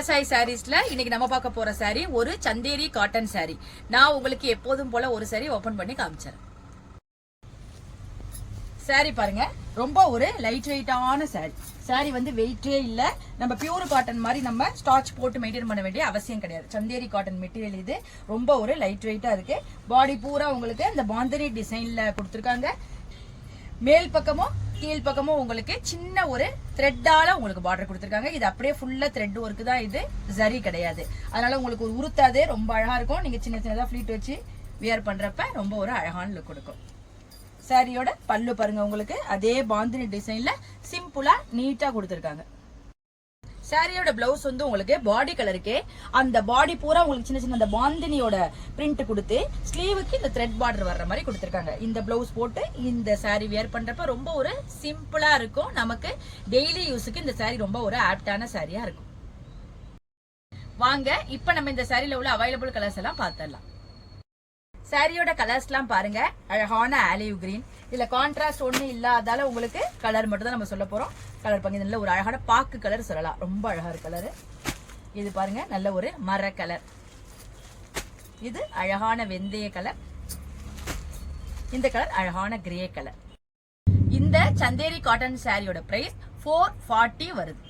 சாய் சாரீஸ்ல இன்னைக்கு நம்ம பார்க்க போற சாரி ஒரு சந்தேரி காட்டன் சாரி. நான் உங்களுக்கு எப்போதும் போல ஒரு சாரி ஓபன் பண்ணி காமிச்சேன். சாரி பாருங்க, ரொம்ப ஒரு லைட் வெயிட்டான சாரி. சாரி வந்து வெயிட்டே இல்ல. நம்ம பியூர் காட்டன் மாதிரி நம்ம ஸ்டார்ச் போட்டு மெயின்டைன் பண்ண வேண்டிய அவசியம் கிடையாது. சந்தேரி காட்டன் மெட்டீரியல் இது. ரொம்ப ஒரு லைட் வெயிட்டா இருக்கு. பாடி பூரா உங்களுக்கு இந்த பாந்தனி டிசைன்ல கொடுத்துருக்காங்க. மேல் பக்கமும் கீழ் பக்கமும் உங்களுக்கு சின்ன ஒரு த்ரெட்டால உங்களுக்கு பார்டர் கொடுத்துருக்காங்க. இது அப்படியே ஃபுல்லா த்ரெட் ஒர்க் தான், இது ஜரி கிடையாது. அதனால உங்களுக்கு ஒரு உருத்தாதே ரொம்ப அழகா இருக்கும். நீங்க சின்ன சின்னதா ஃபிளீட் வச்சு வியர் பண்றப்ப ரொம்ப ஒரு அழகான லுக் கொடுக்கும். சாரியோட பல்லு பாருங்க, உங்களுக்கு அதே பாந்தினி டிசைன்ல சிம்பிளா நீட்டா கொடுத்துருக்காங்க. சாரியோட பிளவுஸ் வந்து உங்களுக்கு பாடி கலருக்கே அந்த பாடி பூரா உங்களுக்கு சின்ன சின்ன அந்த பாந்தினியோட பிரிண்ட் கொடுத்து ஸ்லீவுக்கு இந்த த்ரெட் பார்டர் வர்ற மாதிரி கொடுத்துருக்காங்க. இந்த பிளவுஸ் போட்டு இந்த சாரி வியர் பண்றப்ப ரொம்ப ஒரு சிம்பிளா இருக்கும். நமக்கு டெய்லி யூஸுக்கு இந்த சாரி ரொம்ப ஒரு ஆப்டான சாரியா இருக்கும். வாங்க இப்ப நம்ம இந்த சாரியில உள்ள அவைலபிள் கலர்ஸ் எல்லாம் பார்த்துடலாம். சாரியோட கலர்ஸ் எல்லாம் பாருங்க, அழகான ஆலிவ் கிரீன். இதுல கான்ட்ராஸ்ட் ஒண்ணு இல்லாதால உங்களுக்கு கலர் மட்டும் தான் நம்ம சொல்ல போறோம். கலர் பாருங்க, இதுல ஒரு அழகான பாக்கு கலர் சொல்லலாம், ரொம்ப அழகா இருக்கு கலர். இது பாருங்க நல்ல ஒரு மர கலர். இது அழகான வெந்தய கலர். இந்த கலர் அழகான கிரே கலர். இந்த சந்தேரி காட்டன் சாரியோட பிரைஸ் 440 வருது.